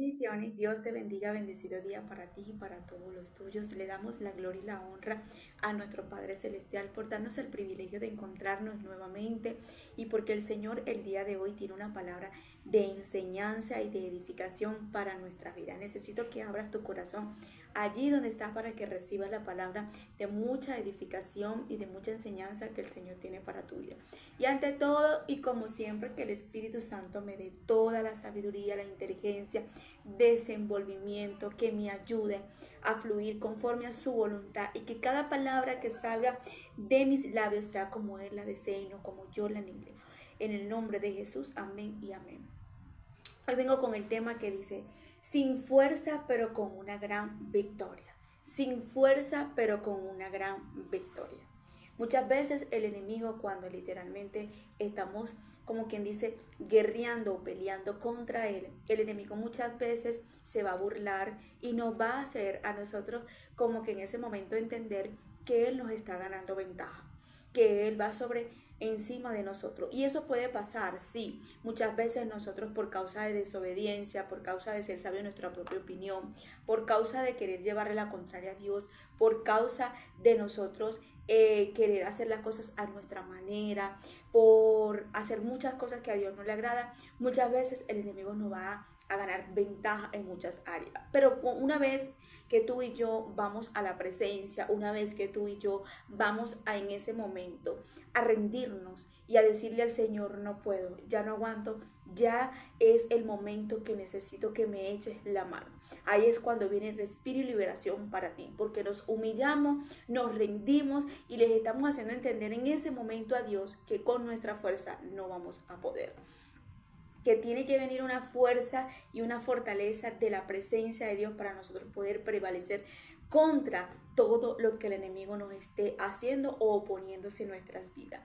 Bendiciones, Dios te bendiga, bendecido día para ti y para todos los tuyos. Le damos la gloria y la honra a nuestro Padre Celestial por darnos el privilegio de encontrarnos nuevamente y porque el Señor el día de hoy tiene una palabra de enseñanza y de edificación para nuestra vida. Necesito que abras tu corazón allí donde estás para que recibas la palabra de mucha edificación y de mucha enseñanza que el Señor tiene para tu vida. Y ante todo y como siempre, que el Espíritu Santo me dé toda la sabiduría, la inteligencia, desenvolvimiento, que me ayude a fluir conforme a su voluntad y que cada palabra que salga de mis labios sea como Él la desee y no como yo la anhelo. En el nombre de Jesús, amén y amén. Hoy vengo con el tema que dice, sin fuerza pero con una gran victoria. Sin fuerza pero con una gran victoria. Muchas veces el enemigo, cuando literalmente estamos, como quien dice, guerreando o peleando contra él, el enemigo muchas veces se va a burlar y nos va a hacer a nosotros como que en ese momento entender que él nos está ganando ventaja, que él va sobre encima de nosotros. Y eso puede pasar, sí, muchas veces nosotros por causa de desobediencia, por causa de ser sabio en nuestra propia opinión, por causa de querer llevarle la contraria a Dios, por causa de nosotros querer hacer las cosas a nuestra manera, por hacer muchas cosas que a Dios no le agrada, muchas veces el enemigo nos va a ganar ventaja en muchas áreas. Pero una vez que tú y yo vamos a la presencia, una vez que tú y yo vamos en ese momento a rendirnos y a decirle al Señor, no puedo, ya no aguanto, ya es el momento que necesito que me eches la mano. Ahí es cuando viene respiro y liberación para ti, porque nos humillamos, nos rendimos y les estamos haciendo entender en ese momento a Dios que con nuestra fuerza no vamos a poder, que tiene que venir una fuerza y una fortaleza de la presencia de Dios para nosotros poder prevalecer contra todo lo que el enemigo nos esté haciendo o oponiéndose en nuestras vidas.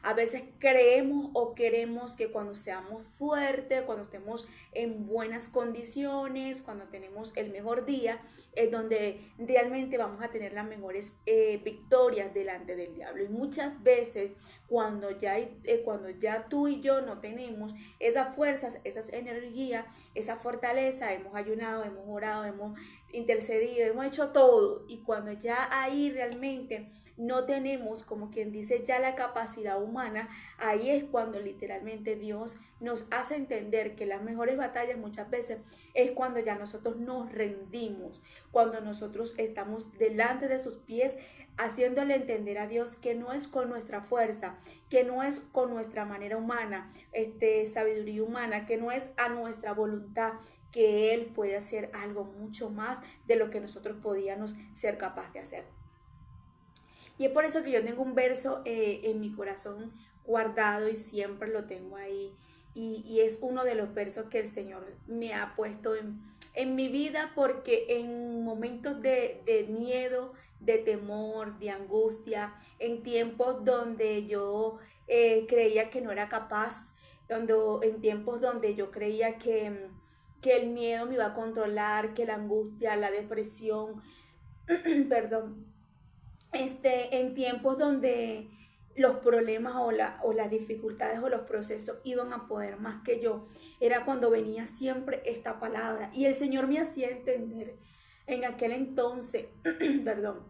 A veces creemos o queremos que cuando seamos fuertes, cuando estemos en buenas condiciones, cuando tenemos el mejor día, es donde realmente vamos a tener las mejores victorias delante del diablo. Y muchas veces cuando ya tú y yo no tenemos esas fuerzas, esas energías, esa fortaleza, hemos ayunado, hemos orado, hemos intercedido, hemos hecho todo, y cuando ya ahí realmente no tenemos, como quien dice, ya la capacidad humana, ahí es cuando literalmente Dios nos hace entender que las mejores batallas muchas veces es cuando ya nosotros nos rendimos, cuando nosotros estamos delante de sus pies, haciéndole entender a Dios que no es con nuestra fuerza, que no es con nuestra manera humana, sabiduría humana, que no es a nuestra voluntad, que Él puede hacer algo mucho más de lo que nosotros podíamos ser capaces de hacer. Y es por eso que yo tengo un verso en mi corazón guardado y siempre lo tengo ahí. Y es uno de los versos que el Señor me ha puesto en mi vida, porque en momentos de miedo, de temor, de angustia, en tiempos donde yo creía que no era capaz, en tiempos donde yo creía que el miedo me iba a controlar, que la angustia, la depresión, perdón, en tiempos donde los problemas o las dificultades o los procesos iban a poder más que yo, era cuando venía siempre esta palabra. Y el Señor me hacía entender en aquel entonces, perdón,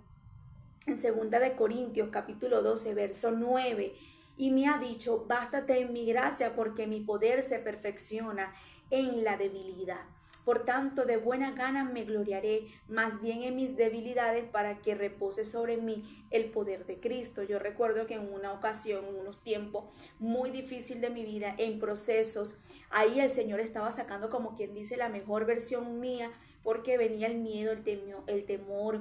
en segunda de Corintios capítulo 12 verso 9, y me ha dicho, bástate en mi gracia porque mi poder se perfecciona en la debilidad. Por tanto, de buena gana me gloriaré más bien en mis debilidades para que repose sobre mí el poder de Cristo. Yo recuerdo que en una ocasión, en unos tiempos muy difíciles de mi vida, en procesos, ahí el Señor estaba sacando, como quien dice, la mejor versión mía, porque venía el miedo, el temor,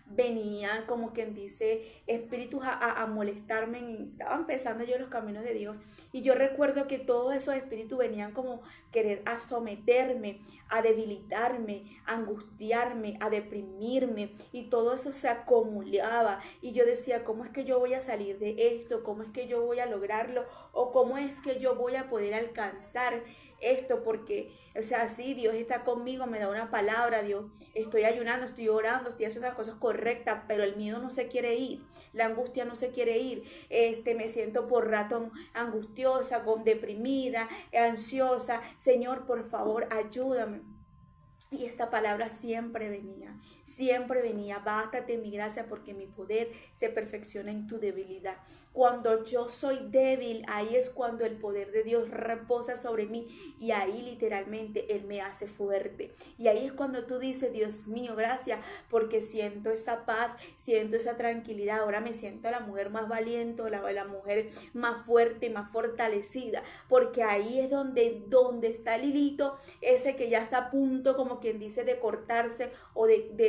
venía, como quien dice, espíritus a molestarme. Estaba empezando yo los caminos de Dios, y yo recuerdo que todos esos espíritus venían como querer a someterme, a debilitarme, a angustiarme, a deprimirme, y todo eso se acumulaba, y yo decía, ¿cómo es que yo voy a salir de esto? ¿Cómo es que yo voy a lograrlo? ¿O cómo es que yo voy a poder alcanzar esto porque, o sea, sí, Dios está conmigo, me da una palabra, Dios, estoy ayunando, estoy orando, estoy haciendo las cosas correctas, pero el miedo no se quiere ir, la angustia no se quiere ir, me siento por rato angustiosa, con deprimida, ansiosa. Señor, por favor, ayúdame. Y esta palabra siempre venía, bástate mi gracia porque mi poder se perfecciona en tu debilidad. Cuando yo soy débil, ahí es cuando el poder de Dios reposa sobre mí y ahí literalmente Él me hace fuerte. Y ahí es cuando tú dices, Dios mío, gracias porque siento esa paz, siento esa tranquilidad. Ahora me siento la mujer más valiente, la mujer más fuerte, más fortalecida, porque ahí es donde está el hilito ese que ya está a punto, como quien dice, de cortarse o de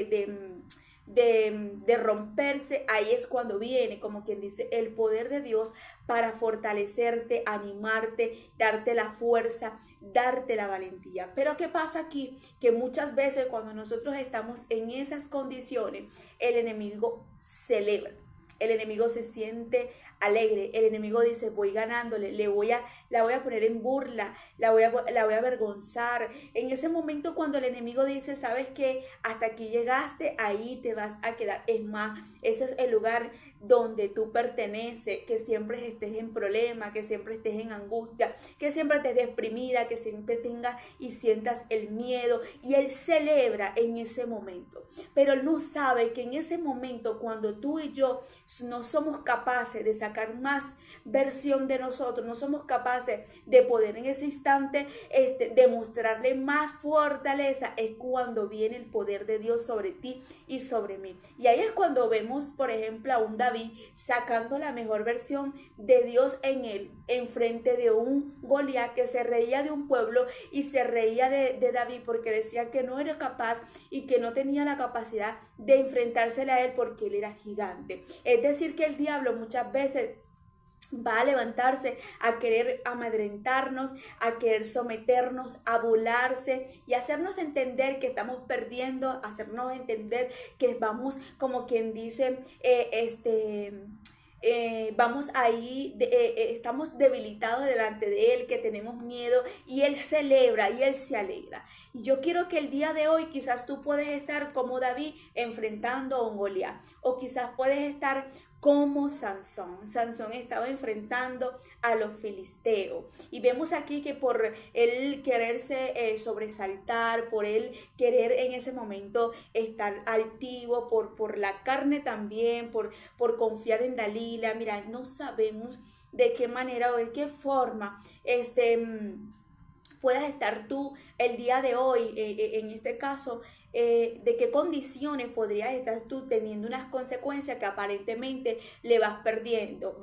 romperse. Ahí es cuando viene, como quien dice, el poder de Dios para fortalecerte, animarte, darte la fuerza, darte la valentía. Pero ¿qué pasa aquí? Que muchas veces cuando nosotros estamos en esas condiciones, el enemigo celebra. El enemigo se siente alegre, el enemigo dice, voy ganándole, la voy a poner en burla, la voy a avergonzar. En ese momento cuando el enemigo dice, sabes que hasta aquí llegaste, ahí te vas a quedar. Es más, ese es el lugar donde tú perteneces, que siempre estés en problemas, que siempre estés en angustia, que siempre estés deprimida, que siempre tengas y sientas el miedo. Y él celebra en ese momento, pero él no sabe que en ese momento cuando tú y yo no somos capaces de sacar más versión de nosotros, no somos capaces de poder en ese instante demostrarle más fortaleza, es cuando viene el poder de Dios sobre ti y sobre mí. Y ahí es cuando vemos, por ejemplo, a un David sacando la mejor versión de Dios en él, en frente de un Goliat que se reía de un pueblo y se reía de David porque decía que no era capaz y que no tenía la capacidad de enfrentársela a él porque él era gigante. Es decir, que el diablo muchas veces va a levantarse a querer amedrentarnos, a querer someternos, a burlarse y hacernos entender que estamos perdiendo, hacernos entender que vamos, como quien dice, vamos ahí, estamos debilitados delante de Él, que tenemos miedo y Él celebra y Él se alegra. Y yo quiero que el día de hoy quizás tú puedes estar como David enfrentando a un Goliat, o quizás puedes estar como Sansón. Sansón estaba enfrentando a los filisteos. Y vemos aquí que por él quererse sobresaltar, por él querer en ese momento estar altivo, por la carne también, por confiar en Dalila. Mira, no sabemos de qué manera o de qué forma puedas estar tú el día de hoy, en este caso, de qué condiciones podrías estar tú teniendo unas consecuencias que aparentemente le vas perdiendo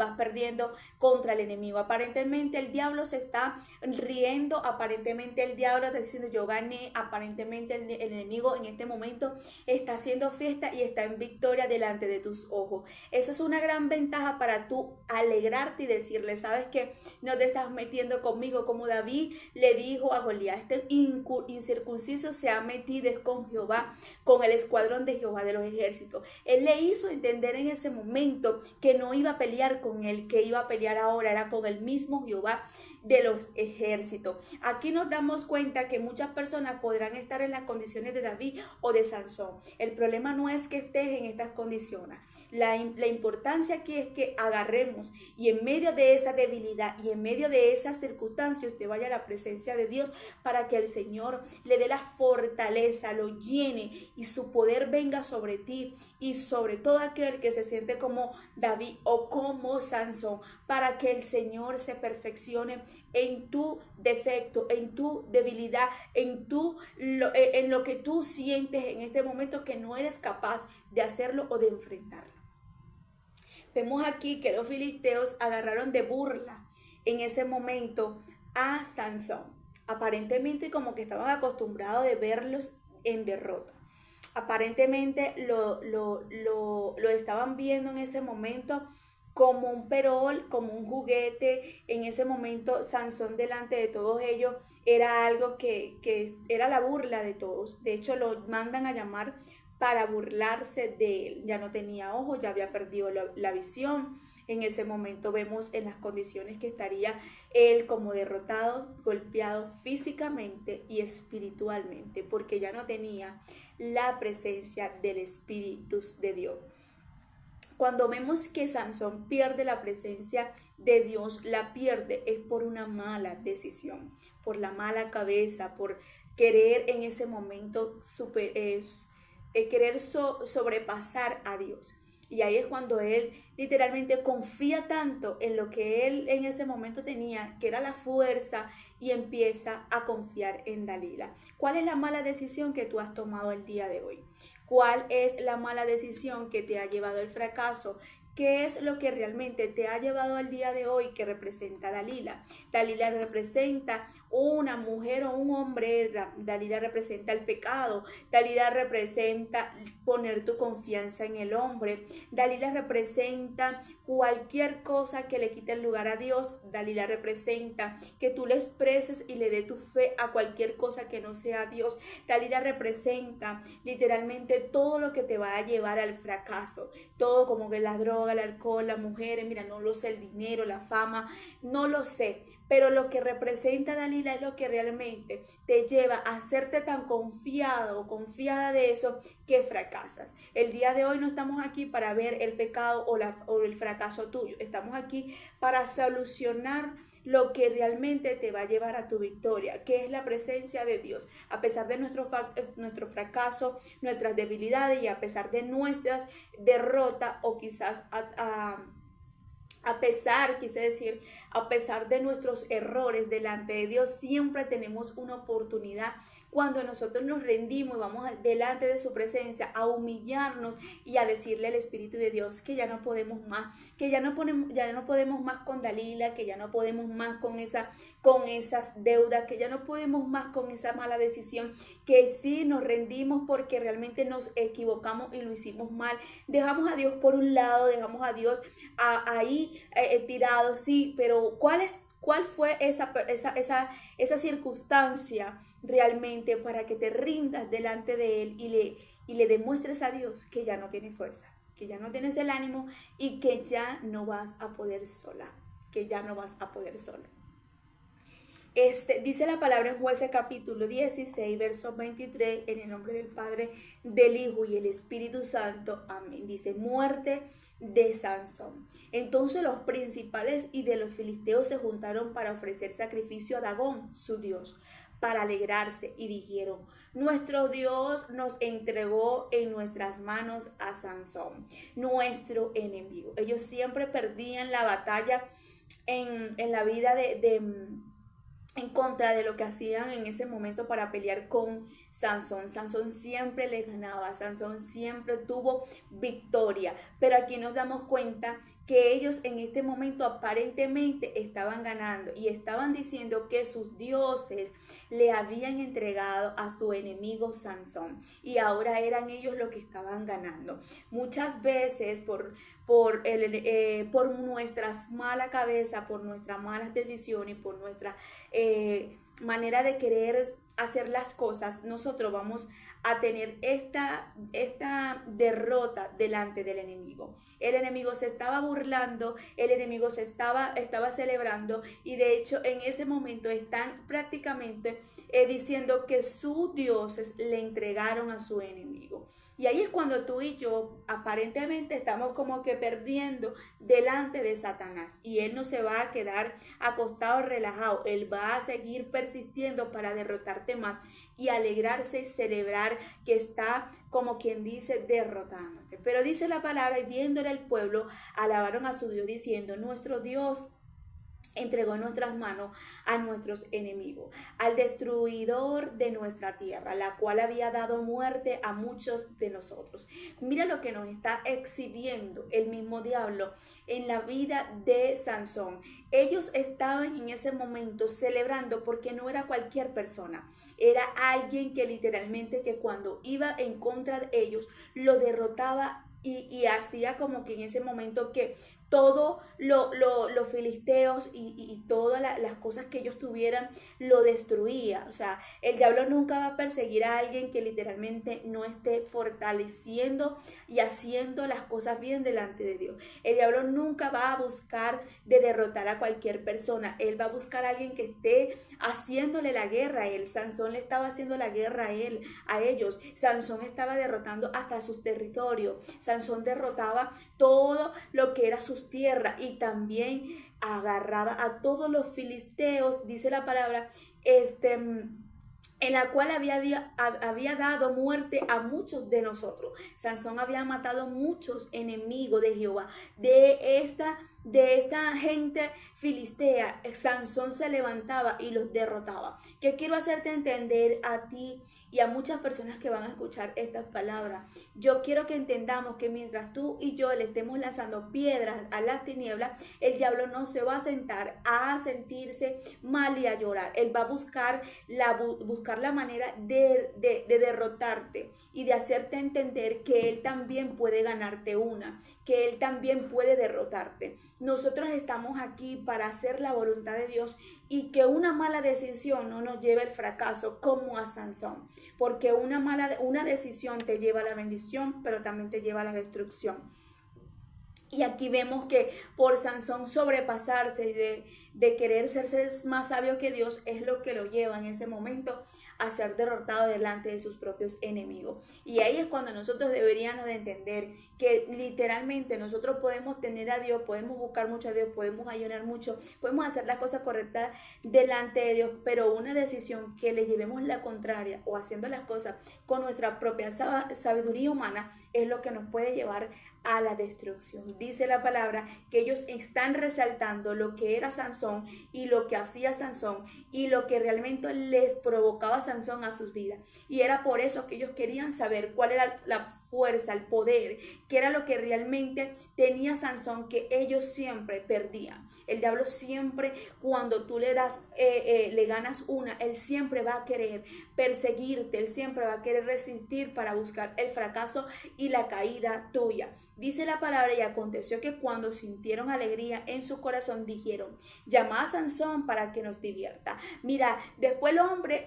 contra el enemigo. Aparentemente el diablo se está riendo, aparentemente el diablo está diciendo yo gané, aparentemente el enemigo en este momento está haciendo fiesta y está en victoria delante de tus ojos. Eso es una gran ventaja para tú alegrarte y decirle, sabes que no te estás metiendo conmigo, como David le dijo a Goliat, este incircunciso se ha metido es con Jehová, con el escuadrón de Jehová de los ejércitos. Él le hizo entender en ese momento que no iba a pelear con él, que iba a pelear ahora era con el mismo Jehová de los ejércitos. Aquí nos damos cuenta que muchas personas podrán estar en las condiciones de David o de Sansón. El problema no es que estés en estas condiciones. La importancia aquí es que agarremos y en medio de esa debilidad y en medio de esas circunstancias usted vaya a la presencia de Dios para que el Señor le dé la fortaleza, lo llene y su poder venga sobre ti y sobre todo aquel que se siente como David o como Sansón, para que el Señor se perfeccione en tu defecto, en tu debilidad, en lo que tú sientes en este momento que no eres capaz de hacerlo o de enfrentarlo. Vemos aquí que los filisteos agarraron de burla en ese momento a Sansón, aparentemente como que estaban acostumbrados de verlos en derrota. Aparentemente lo estaban viendo en ese momento como un perol, como un juguete. En ese momento Sansón delante de todos ellos era algo que era la burla de todos. De hecho lo mandan a llamar para burlarse de él. Ya no tenía ojos, ya había perdido la visión. En ese momento vemos en las condiciones que estaría él como derrotado, golpeado físicamente y espiritualmente, porque ya no tenía la presencia del Espíritu de Dios. Cuando vemos que Sansón pierde la presencia de Dios, la pierde es por una mala decisión, por la mala cabeza, por querer en ese momento sobrepasar a Dios. Y ahí es cuando él literalmente confía tanto en lo que él en ese momento tenía, que era la fuerza, y empieza a confiar en Dalila. ¿Cuál es la mala decisión que tú has tomado el día de hoy? ¿Cuál es la mala decisión que te ha llevado al fracaso? ¿Qué es lo que realmente te ha llevado al día de hoy que representa Dalila? Dalila representa una mujer o un hombre, Dalila representa el pecado, Dalila representa poner tu confianza en el hombre, Dalila representa cualquier cosa que le quite el lugar a Dios, Dalila representa que tú le expreses y le dé tu fe a cualquier cosa que no sea Dios, Dalila representa literalmente todo lo que te va a llevar al fracaso, todo como que la droga, el alcohol, las mujeres, mira, no lo sé, el dinero, la fama, no lo sé, pero lo que representa Dalila es lo que realmente te lleva a hacerte tan confiado o confiada de eso que fracasas. El día de hoy no estamos aquí para ver el pecado o el fracaso tuyo, estamos aquí para solucionar lo que realmente te va a llevar a tu victoria, que es la presencia de Dios. A pesar de nuestro fracaso, nuestras debilidades y a pesar de nuestras derrotas o quizás a pesar, quise decir, a pesar de nuestros errores delante de Dios, siempre tenemos una oportunidad cuando nosotros nos rendimos y vamos delante de su presencia a humillarnos y a decirle al Espíritu de Dios que ya no podemos más, que ya no podemos más con Dalila, que ya no podemos más con esas deudas, que ya no podemos más con esa mala decisión, que sí nos rendimos porque realmente nos equivocamos y lo hicimos mal. Dejamos a Dios por un lado, dejamos a Dios ahí tirado, sí, pero ¿cuál fue esa circunstancia realmente para que te rindas delante de Él y le demuestres a Dios que ya no tienes fuerza, que ya no tienes el ánimo y que ya no vas a poder sola, que ya no vas a poder solo? Dice la palabra en Jueces capítulo 16, verso 23, en el nombre del Padre, del Hijo y el Espíritu Santo. Amén. Dice, muerte de Sansón. Entonces los principales y de los filisteos se juntaron para ofrecer sacrificio a Dagón, su dios, para alegrarse, y dijeron, nuestro Dios nos entregó en nuestras manos a Sansón, nuestro enemigo. Ellos siempre perdían la batalla en la vida en contra de lo que hacían en ese momento para pelear con Sansón. Sansón siempre le ganaba, Sansón siempre tuvo victoria, pero aquí nos damos cuenta que ellos en este momento aparentemente estaban ganando y estaban diciendo que sus dioses le habían entregado a su enemigo Sansón y ahora eran ellos los que estaban ganando. Muchas veces por nuestras malas cabezas, por nuestras malas decisiones, por nuestra manera de querer hacer las cosas, nosotros vamos a tener esta derrota delante del enemigo. El enemigo se estaba burlando, el enemigo estaba celebrando, y de hecho en ese momento están prácticamente diciendo que sus dioses le entregaron a su enemigo. Y ahí es cuando tú y yo aparentemente estamos como que perdiendo delante de Satanás, y él no se va a quedar acostado relajado, él va a seguir persistiendo para derrotarte más y alegrarse y celebrar que está, como quien dice, derrotándote. Pero dice la palabra, y viéndole el pueblo, alabaron a su Dios diciendo, nuestro Dios entregó en nuestras manos a nuestros enemigos, al destruidor de nuestra tierra, la cual había dado muerte a muchos de nosotros. Mira lo que nos está exhibiendo el mismo diablo en la vida de Sansón. Ellos estaban en ese momento celebrando porque no era cualquier persona, era alguien que literalmente que cuando iba en contra de ellos lo derrotaba y hacía como que en ese momento que todo los filisteos y todas las cosas que ellos tuvieran, lo destruía. O sea, el diablo nunca va a perseguir a alguien que literalmente no esté fortaleciendo y haciendo las cosas bien delante de Dios. El diablo nunca va a buscar de derrotar a cualquier persona. Él va a buscar a alguien que esté haciéndole la guerra a él. Sansón le estaba haciendo la guerra a ellos. Sansón estaba derrotando hasta sus territorios. Sansón derrotaba todo lo que era sus tierras y también agarraba a todos los filisteos, dice la palabra, en la cual había dado muerte a muchos de nosotros. Sansón había matado muchos enemigos de Jehová. De esta gente filistea, Sansón se levantaba y los derrotaba. Que quiero hacerte entender a ti y a muchas personas que van a escuchar estas palabras. Yo quiero que entendamos que mientras tú y yo le estemos lanzando piedras a las tinieblas, el diablo no se va a sentar a sentirse mal y a llorar. Él va a buscar la manera de derrotarte y de hacerte entender que él también puede ganarte una, que él también puede derrotarte. Nosotros estamos aquí para hacer la voluntad de Dios y que una mala decisión no nos lleve al fracaso como a Sansón, porque una decisión te lleva a la bendición, pero también te lleva a la destrucción. Y aquí vemos que por Sansón sobrepasarse y de querer ser más sabio que Dios es lo que lo lleva en ese momento a ser derrotado delante de sus propios enemigos. Y ahí es cuando nosotros deberíamos de entender que literalmente nosotros podemos tener a Dios, podemos buscar mucho a Dios, podemos ayunar mucho, podemos hacer las cosas correctas delante de Dios, pero una decisión que le llevemos la contraria o haciendo las cosas con nuestra propia sabiduría humana es lo que nos puede llevar a la destrucción. Dice la palabra que ellos están resaltando lo que era Sansón y lo que hacía Sansón y lo que realmente les provocaba Sansón a sus vidas. Y era por eso que ellos querían saber cuál era la fuerza, el poder, qué era lo que realmente tenía Sansón, que ellos siempre perdían. El diablo siempre, cuando tú le ganas una, él siempre va a querer perseguirte, él siempre va a querer resistir para buscar el fracaso y la caída tuya. Dice la palabra, y aconteció que cuando sintieron alegría en su corazón, dijeron: llama a Sansón para que nos divierta. Mira, después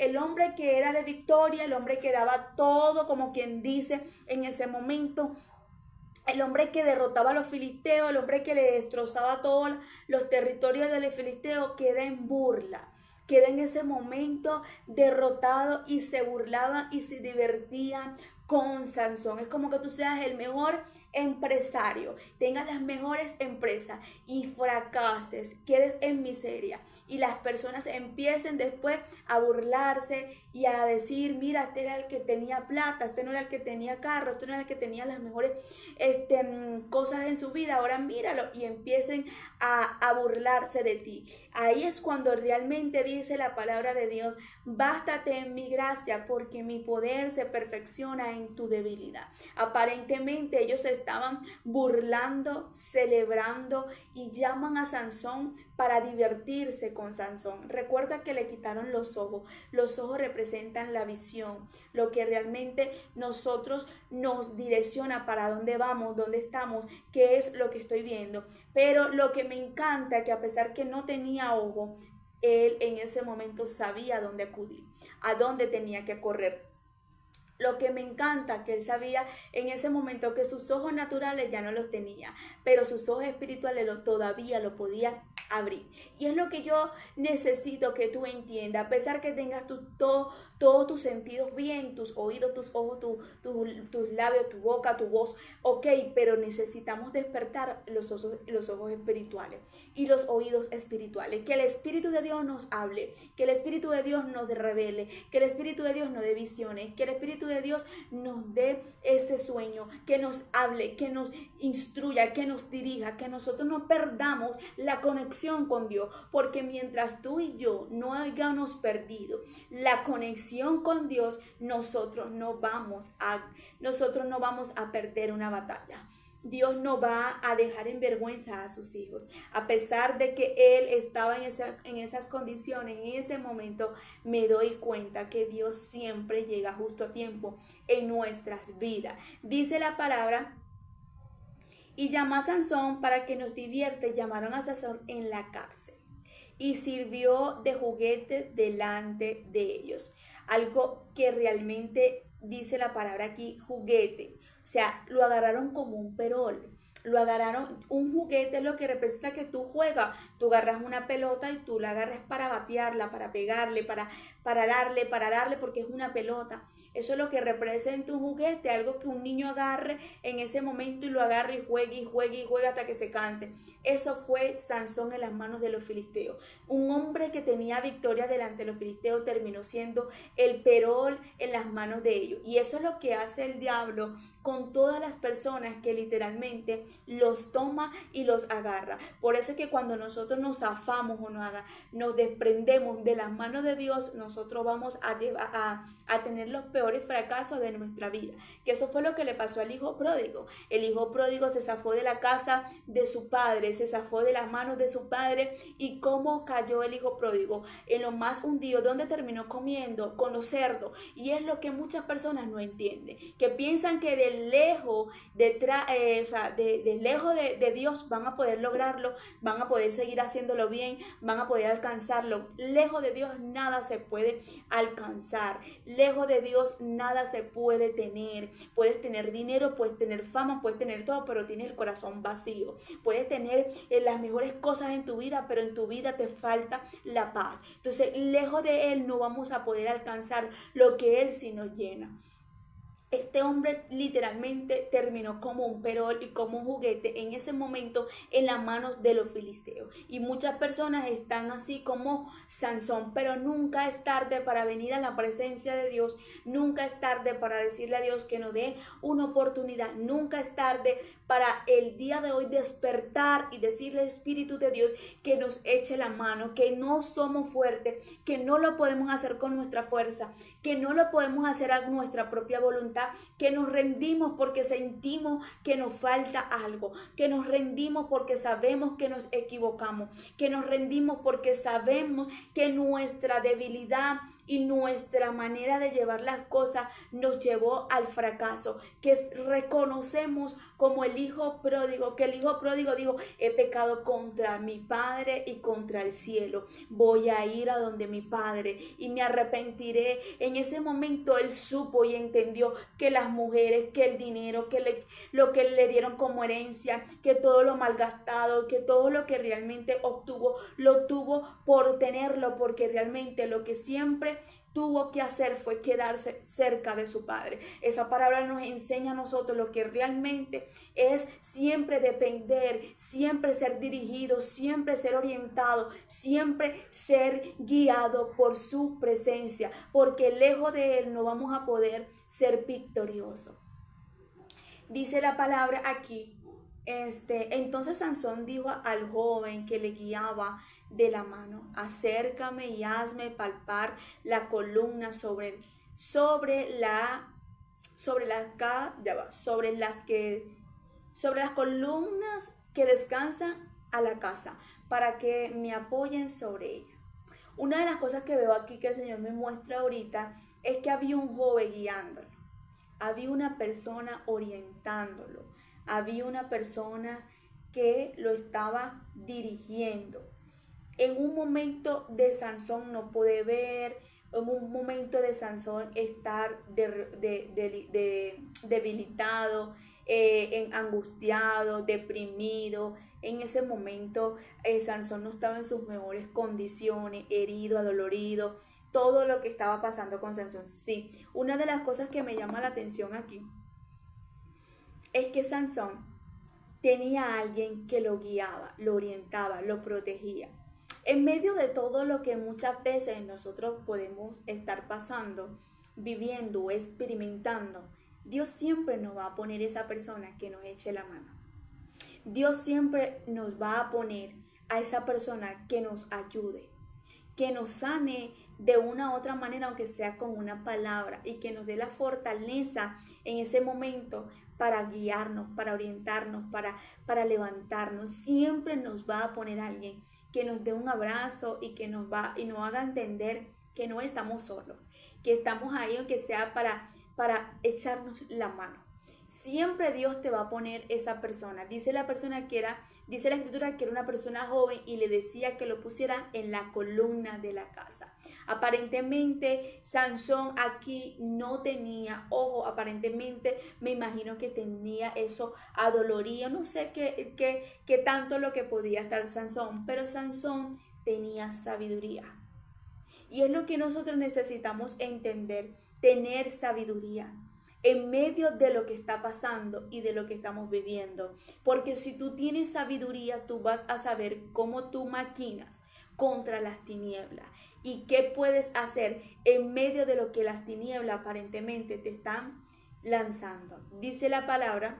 el hombre que era de victoria, el hombre que daba todo, como quien dice, en ese momento, el hombre que derrotaba a los filisteos, el hombre que le destrozaba todos los territorios de los filisteos, queda en burla. Queda en ese momento derrotado y se burlaban y se divertían con Sansón. Es como que tú seas el mejor empresario, tengas las mejores empresas y fracases, quedes en miseria y las personas empiecen después a burlarse y a decir: mira, este era el que tenía plata, este no era el que tenía carro, este no era el que tenía las mejores cosas en su vida, ahora míralo, y empiecen a burlarse de ti. Ahí es cuando realmente dice la palabra de Dios: bástate en mi gracia, porque mi poder se perfecciona en tu debilidad. Aparentemente ellos estaban burlando, celebrando y llaman a Sansón para divertirse con Sansón. Recuerda que le quitaron los ojos. Los ojos representan la visión, lo que realmente nosotros nos direcciona para dónde vamos, dónde estamos, qué es lo que estoy viendo. Pero lo que me encanta, que a pesar que no tenía ojo, él en ese momento sabía a dónde acudir, a dónde tenía que correr. Lo que me encanta, que él sabía en ese momento que sus ojos naturales ya no los tenía, pero sus ojos espirituales todavía lo podía abrir. Y es lo que yo necesito que tú entiendas, a pesar que tengas todos tus sentidos bien, tus oídos, tus ojos, tus labios, tu boca, tu voz, ok, pero necesitamos despertar los ojos espirituales y los oídos espirituales, que el Espíritu de Dios nos hable, que el Espíritu de Dios nos revele, que el Espíritu de Dios nos dé visiones, que el Espíritu de Dios nos dé ese sueño, que nos hable, que nos instruya, que nos dirija, que nosotros no perdamos la conexión con Dios, porque mientras tú y yo no hayamos perdido la conexión con Dios, nosotros no vamos a perder una batalla. Dios no va a dejar en vergüenza a sus hijos. A pesar de que Él estaba en esas condiciones, en ese momento, me doy cuenta que Dios siempre llega justo a tiempo en nuestras vidas. Dice la palabra Y llamó a Sansón para que nos divierte. Llamaron a Sansón en la cárcel y sirvió de juguete delante de ellos. Algo que realmente dice la palabra aquí, juguete. O sea, lo agarraron como un perol. Lo agarraron, un juguete es lo que representa que tú juegas. Tú agarras una pelota y tú la agarras para batearla, para pegarle, para darle, porque es una pelota. Eso es lo que representa un juguete, algo que un niño agarre en ese momento y lo agarre y juegue y juegue y juegue hasta que se canse. Eso fue Sansón en las manos de los filisteos. Un hombre que tenía victoria delante de los filisteos terminó siendo el perol en las manos de ellos. Y eso es lo que hace el diablo con todas las personas que literalmente los toma y los agarra. Por eso es que cuando nosotros nos zafamos o nos desprendemos de las manos de Dios, nosotros vamos a tener los peores fracasos de nuestra vida. Que eso fue lo que le pasó al hijo pródigo. El hijo pródigo se zafó de la casa de su padre, se zafó de las manos de su padre. ¿Y cómo cayó el hijo pródigo? En lo más hundido. ¿Dónde terminó comiendo? Con los cerdos. Y es lo que muchas personas no entienden, que piensan que de lejos de Dios van a poder lograrlo, van a poder seguir haciéndolo bien, van a poder alcanzarlo. Lejos de Dios nada se puede alcanzar. Lejos de Dios nada se puede tener. Puedes tener dinero, puedes tener fama, puedes tener todo, pero tienes el corazón vacío. Puedes tener las mejores cosas en tu vida, pero en tu vida te falta la paz. Entonces, lejos de Él no vamos a poder alcanzar lo que Él sí nos llena. Este hombre literalmente terminó como un perol y como un juguete en ese momento en las manos de los filisteos. Y muchas personas están así como Sansón, pero nunca es tarde para venir a la presencia de Dios. Nunca es tarde para decirle a Dios que nos dé una oportunidad. Nunca es tarde para el día de hoy despertar y decirle al Espíritu de Dios que nos eche la mano, que no somos fuertes, que no lo podemos hacer con nuestra fuerza, que no lo podemos hacer a nuestra propia voluntad, que nos rendimos porque sentimos que nos falta algo, que nos rendimos porque sabemos que nos equivocamos, que nos rendimos porque sabemos que nuestra debilidad y nuestra manera de llevar las cosas nos llevó al fracaso, que reconocemos como el hijo pródigo, que el hijo pródigo dijo: he pecado contra mi padre y contra el cielo, voy a ir a donde mi padre y me arrepentiré. En ese momento él supo y entendió que las mujeres, que el dinero, lo que le dieron como herencia, que todo lo malgastado, que todo lo que realmente obtuvo, lo tuvo por tenerlo, porque realmente lo que siempre tuvo que hacer fue quedarse cerca de su padre. Esa palabra nos enseña a nosotros lo que realmente es siempre depender, siempre ser dirigido, siempre ser orientado, siempre ser guiado por su presencia, porque lejos de Él no vamos a poder ser victoriosos. Dice la palabra aquí. Entonces Sansón dijo al joven que le guiaba de la mano: acércame y hazme palpar la columna sobre las columnas que descansan a la casa, para que me apoyen sobre ella. Una de las cosas que veo aquí que el Señor me muestra ahorita es que había un joven guiándolo, había una persona orientándolo, había una persona que lo estaba dirigiendo. En un momento de Sansón no pude ver, en un momento de Sansón estar debilitado, angustiado, deprimido. En ese momento Sansón no estaba en sus mejores condiciones, herido, adolorido. Todo lo que estaba pasando con Sansón. Sí, una de las cosas que me llama la atención aquí es que Sansón tenía a alguien que lo guiaba, lo orientaba, lo protegía. En medio de todo lo que muchas veces nosotros podemos estar pasando, viviendo, experimentando, Dios siempre nos va a poner esa persona que nos eche la mano. Dios siempre nos va a poner a esa persona que nos ayude, que nos sane de una u otra manera, aunque sea con una palabra, y que nos dé la fortaleza en ese momento para guiarnos, para orientarnos, para levantarnos. Siempre nos va a poner alguien que nos dé un abrazo y que nos haga entender que no estamos solos, que estamos ahí, aunque sea para echarnos la mano. Siempre Dios te va a poner esa persona. Dice la persona que era, dice la escritura que era una persona joven y le decía que lo pusiera en la columna de la casa. Aparentemente Sansón aquí no tenía ojo, aparentemente me imagino que tenía eso adolorío, no sé qué tanto lo que podía estar Sansón, pero Sansón tenía sabiduría. Y es lo que nosotros necesitamos entender, tener sabiduría en medio de lo que está pasando y de lo que estamos viviendo. Porque si tú tienes sabiduría, tú vas a saber cómo tú maquinas contra las tinieblas y qué puedes hacer en medio de lo que las tinieblas aparentemente te están lanzando. Dice la palabra,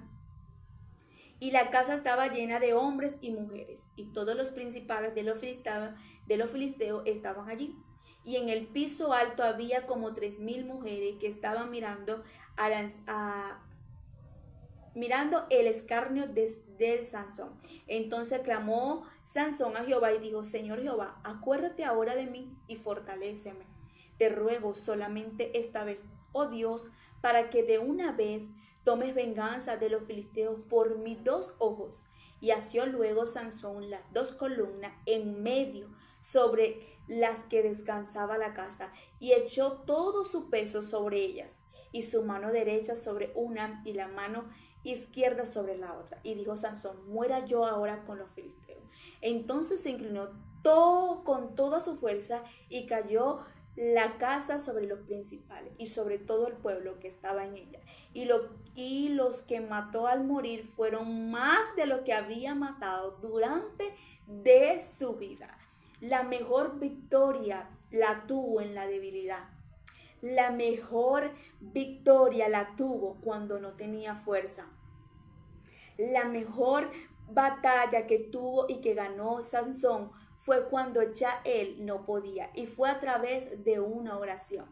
y la casa estaba llena de hombres y mujeres, y todos los principales de los filisteos estaban allí. Y en el piso alto había como 3000 mujeres que estaban mirando mirando el escarnio de Sansón. Entonces clamó Sansón a Jehová y dijo: Señor Jehová, acuérdate ahora de mí y fortaléceme. Te ruego solamente esta vez, oh Dios, para que de una vez tomes venganza de los filisteos por mis dos ojos. Y asió luego Sansón las dos columnas en medio sobre las que descansaba la casa, y echó todo su peso sobre ellas, y su mano derecha sobre una y la mano izquierda sobre la otra. Y dijo Sansón: muera yo ahora con los filisteos. Entonces se inclinó todo con toda su fuerza y cayó la casa sobre los principales y sobre todo el pueblo que estaba en ella. Y los que mató al morir fueron más de lo que había matado durante de su vida. La mejor victoria la tuvo en la debilidad. La mejor victoria la tuvo cuando no tenía fuerza. La mejor batalla que tuvo y que ganó Sansón fue cuando ya él no podía, y fue a través de una oración.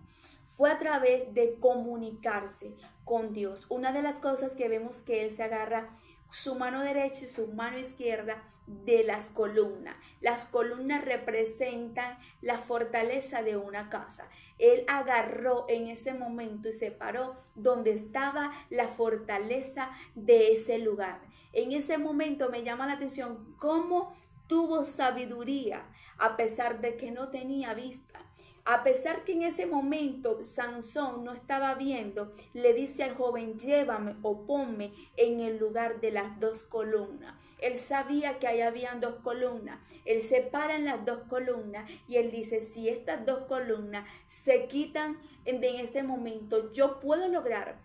Fue a través de comunicarse con Dios. Una de las cosas que vemos que él se agarra su mano derecha y su mano izquierda de las columnas. Las columnas representan la fortaleza de una casa. Él agarró en ese momento y se paró donde estaba la fortaleza de ese lugar. En ese momento me llama la atención cómo tuvo sabiduría a pesar de que no tenía vista. A pesar que en ese momento Sansón no estaba viendo, le dice al joven: llévame o ponme en el lugar de las dos columnas. Él sabía que ahí habían dos columnas. Él se para en las dos columnas y él dice: si estas dos columnas se quitan en este momento, yo puedo lograr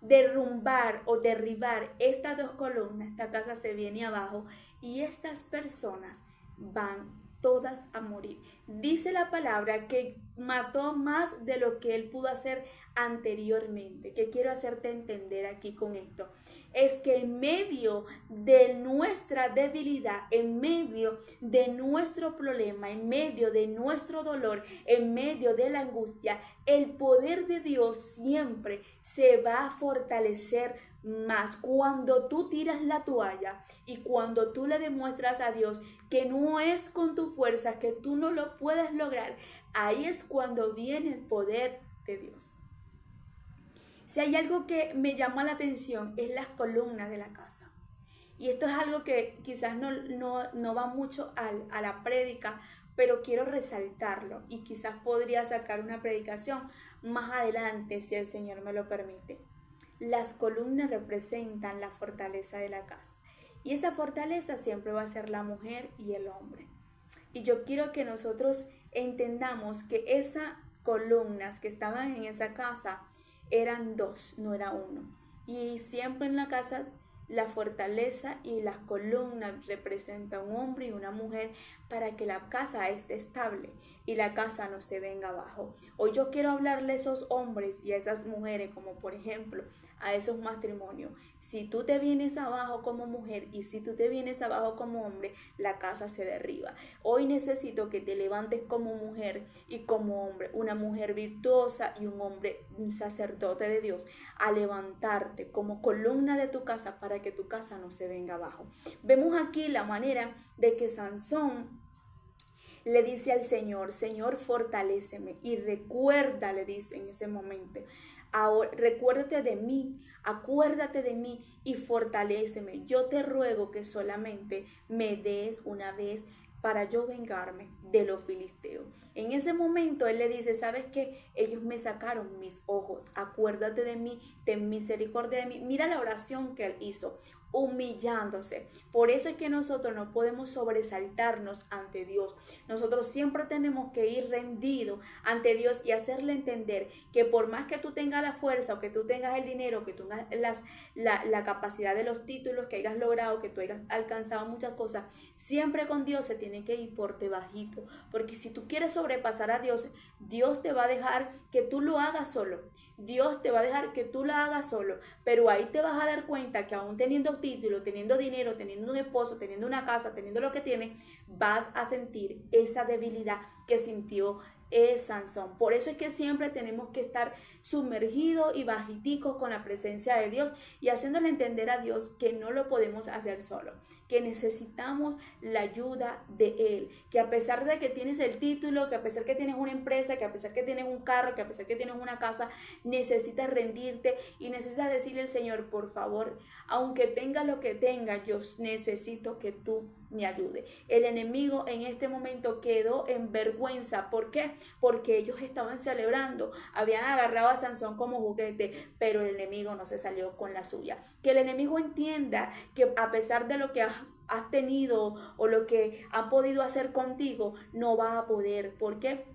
derrumbar o derribar estas dos columnas. Esta casa se viene abajo y estas personas van todas a morir. Dice la palabra que mató más de lo que él pudo hacer anteriormente. ¿Qué quiero hacerte entender aquí con esto? Es que en medio de nuestra debilidad, en medio de nuestro problema, en medio de nuestro dolor, en medio de la angustia, el poder de Dios siempre se va a fortalecer más cuando tú tiras la toalla y cuando tú le demuestras a Dios que no es con tu fuerza, que tú no lo puedes lograr. Ahí es cuando viene el poder de Dios. Si hay algo que me llama la atención es las columnas de la casa. Y esto es algo que quizás no va mucho a la prédica, pero quiero resaltarlo y quizás podría sacar una predicación más adelante si el Señor me lo permite. Las columnas representan la fortaleza de la casa. Y esa fortaleza siempre va a ser la mujer y el hombre. Y yo quiero que nosotros entendamos que esas columnas que estaban en esa casa eran dos, no era uno. Y siempre en la casa la fortaleza y las columnas representan un hombre y una mujer para que la casa esté estable y la casa no se venga abajo. Hoy yo quiero hablarle a esos hombres y a esas mujeres, como por ejemplo a esos matrimonios. Si tú te vienes abajo como mujer y si tú te vienes abajo como hombre, la casa se derriba. Hoy necesito que te levantes como mujer y como hombre, una mujer virtuosa y un hombre, un sacerdote de Dios, a levantarte como columna de tu casa para que tu casa no se venga abajo. Vemos aquí la manera de que Sansón le dice al Señor, Señor, fortaléceme. Y recuerda, le dice en ese momento, ahora, recuérdate de mí, acuérdate de mí y fortaléceme. Yo te ruego que solamente me des una vez para yo vengarme de los filisteos. En ese momento él le dice, ¿sabes qué? Ellos me sacaron mis ojos, acuérdate de mí, ten misericordia de mí. Mira la oración que él hizo, humillándose. Por eso es que nosotros no podemos sobresaltarnos ante Dios. Nosotros siempre tenemos que ir rendidos ante Dios y hacerle entender que por más que tú tengas la fuerza o que tú tengas el dinero, que tú tengas la capacidad de los títulos que hayas logrado, que tú hayas alcanzado muchas cosas, siempre con Dios se tiene que ir por debajito, porque si tú quieres sobrepasar a Dios, Dios te va a dejar que tú lo hagas solo. Dios te va a dejar que tú la hagas solo, pero ahí te vas a dar cuenta que aún teniendo título, teniendo dinero, teniendo un esposo, teniendo una casa, teniendo lo que tienes, vas a sentir esa debilidad que sintió Sansón. Por eso es que siempre tenemos que estar sumergidos y bajiticos con la presencia de Dios y haciéndole entender a Dios que no lo podemos hacer solo, que necesitamos la ayuda de Él, que a pesar de que tienes el título, que a pesar que tienes una empresa, que a pesar que tienes un carro, que a pesar que tienes una casa, necesitas rendirte y necesitas decirle al Señor, por favor, aunque tenga lo que tenga, yo necesito que tú me ayude. El enemigo en este momento quedó en vergüenza. ¿Por qué? Porque ellos estaban celebrando, habían agarrado a Sansón como juguete, pero el enemigo no se salió con la suya. Que el enemigo entienda que a pesar de lo que has tenido o lo que ha podido hacer contigo, no va a poder. ¿Por qué?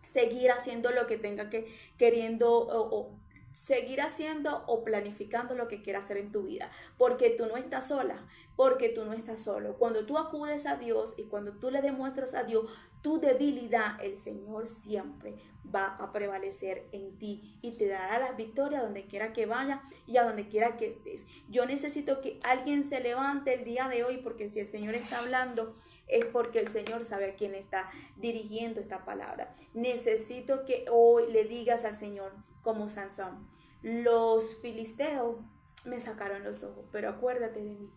Seguir haciendo lo que tenga que queriendo o seguir haciendo o planificando lo que quieras hacer en tu vida, porque tú no estás sola, porque tú no estás solo. Cuando tú acudes a Dios y cuando tú le demuestras a Dios tu debilidad, el Señor siempre va a prevalecer en ti y te dará las victorias donde quiera que vaya y a donde quiera que estés. Yo necesito que alguien se levante el día de hoy, porque si el Señor está hablando es porque el Señor sabe a quién está dirigiendo esta palabra. Necesito que hoy le digas al Señor como Sansón, los filisteos me sacaron los ojos, pero acuérdate de mí,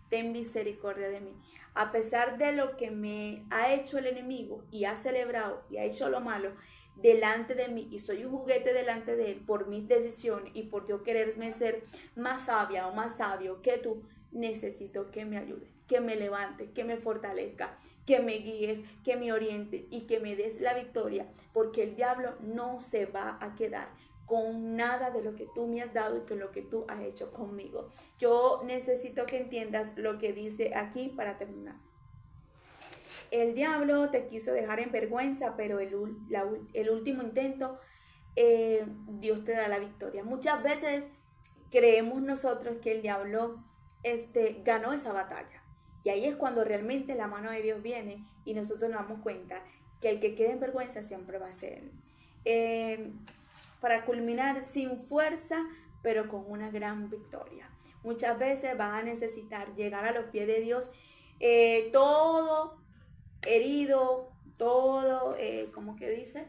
ten misericordia de mí. A pesar de lo que me ha hecho el enemigo y ha celebrado y ha hecho lo malo delante de mí y soy un juguete delante de él por mis decisiones y por yo quererme ser más sabia o más sabio que tú, necesito que me ayude, que me levante, que me fortalezca, que me guíes, que me oriente y que me des la victoria, porque el diablo no se va a quedar con nada de lo que tú me has dado y con lo que tú has hecho conmigo. Yo necesito que entiendas lo que dice aquí para terminar. El diablo te quiso dejar en vergüenza, pero el último intento, Dios te dará la victoria. Muchas veces creemos nosotros que el diablo ganó esa batalla. Y ahí es cuando realmente la mano de Dios viene y nosotros nos damos cuenta que el que quede en vergüenza siempre va a ser él. Para culminar, sin fuerza, pero con una gran victoria. Muchas veces vas a necesitar llegar a los pies de Dios, todo herido, todo, ¿cómo que dice?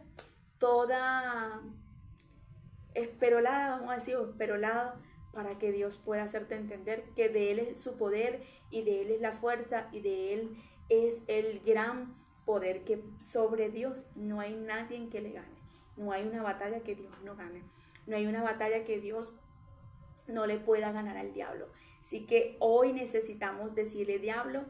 Toda esperolada, vamos a decir, esperolado, para que Dios pueda hacerte entender que de Él es su poder y de Él es la fuerza y de Él es el gran poder, que sobre Dios no hay nadie que le gane. No hay una batalla que Dios no gane. No hay una batalla que Dios no le pueda ganar al diablo. Así que hoy necesitamos decirle, diablo,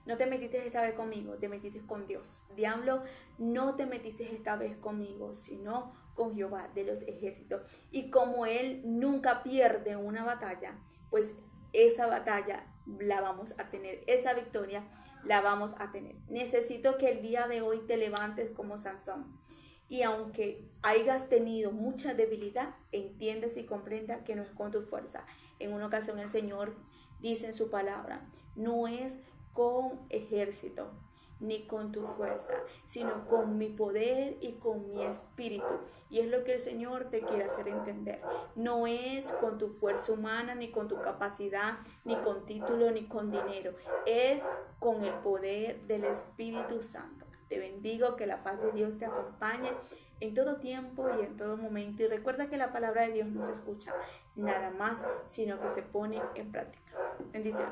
no te metiste esta vez conmigo, te metiste con Dios. Diablo, no te metiste esta vez conmigo, sino con Jehová de los ejércitos. Y como Él nunca pierde una batalla, pues esa batalla la vamos a tener, esa victoria la vamos a tener. Necesito que el día de hoy te levantes como Sansón. Y aunque hayas tenido mucha debilidad, entiendes y comprenda que no es con tu fuerza. En una ocasión el Señor dice en su palabra, no es con ejército ni con tu fuerza, sino con mi poder y con mi espíritu. Y es lo que el Señor te quiere hacer entender. No es con tu fuerza humana, ni con tu capacidad, ni con título, ni con dinero. Es con el poder del Espíritu Santo. Te bendigo, que la paz de Dios te acompañe en todo tiempo y en todo momento. Y recuerda que la palabra de Dios no se escucha nada más, sino que se pone en práctica. Bendiciones.